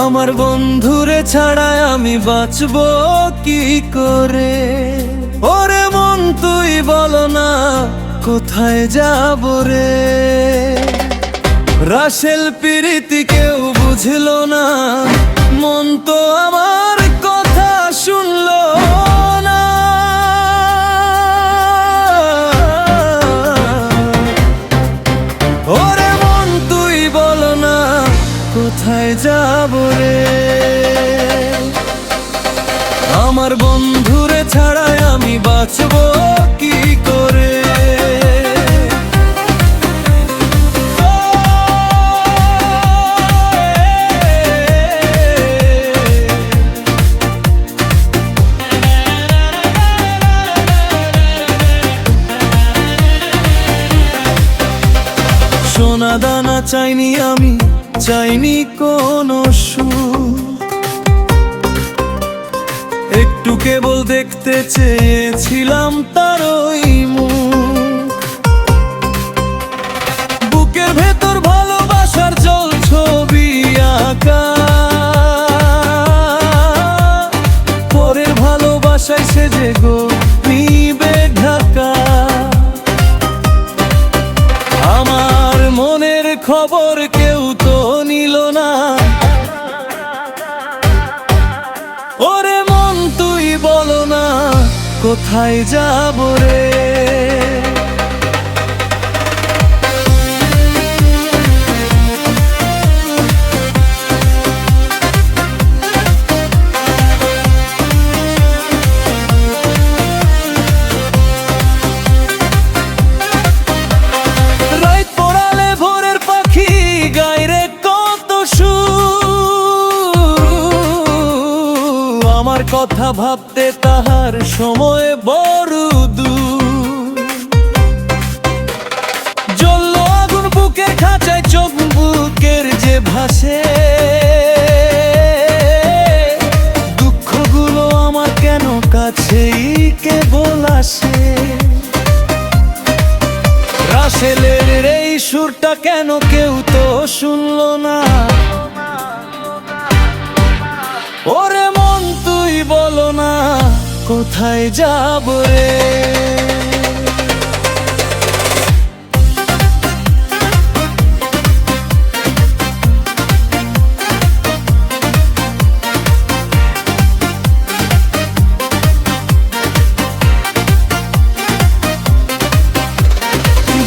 আমার বন্ধুরে ছাড়া আমি বাঁচবো কি করে? ওরে মন তুই বলো না কোথায় যাব রে? রাসেল পিরিতি কেউ বুঝলো না, মন তো আমার কথা শুনলো না। ওরে মন তুই বলো না কোথায় যাব রে? আমার বন্ধুরে ছাড়াই আমি বাঁচবো কি করে? সোনা দানা চাইনি আমি, চাইনি কোনো সুখ, একটু কেবল দেখতে চেয়েছিলাম তার ওই মুখ। বুকের ভেতর ভালোবাসার জল ছবি আঁকা, পরের ভালোবাসায় সে যে গো নিবে ঢাকা। আমার মনের খবর কেউ তো নিল না। ওরে মন তুই বলো না কোথায় যাব রে? আমার কথা ভাবতে তাহার সময় বড় দূর। জ্বলল আগুন বুকের খাঁচায়, চোখ বুকের যে ভাসে। দুঃখগুলো আমার কেন কাছেই কেবল আসে। রাসেলের এই সুরটা কেন কেউ তো শুনলো না? ওরে মন তুই বলো না কোথায় যাব রে?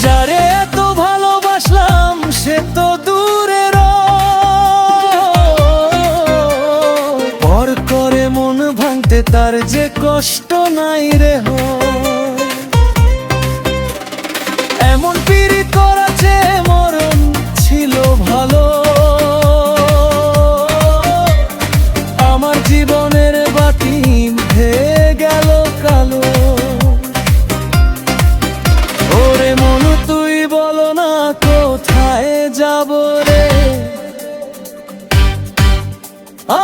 যারে এত ভালোবাসলাম সে তো দূরের, মন ভাঙতে তার যে কষ্ট নাই রে। এমন পীড়িত করা যে মরণ ছিল ভালো। আমার জীবনের বাতি হয়ে গেল কালো। ওরে মন তুই বলো না কোথায় যাব রে?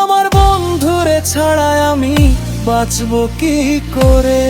আমার বন্ধুরে ছাড়া আমি বাঁচবো কি করে?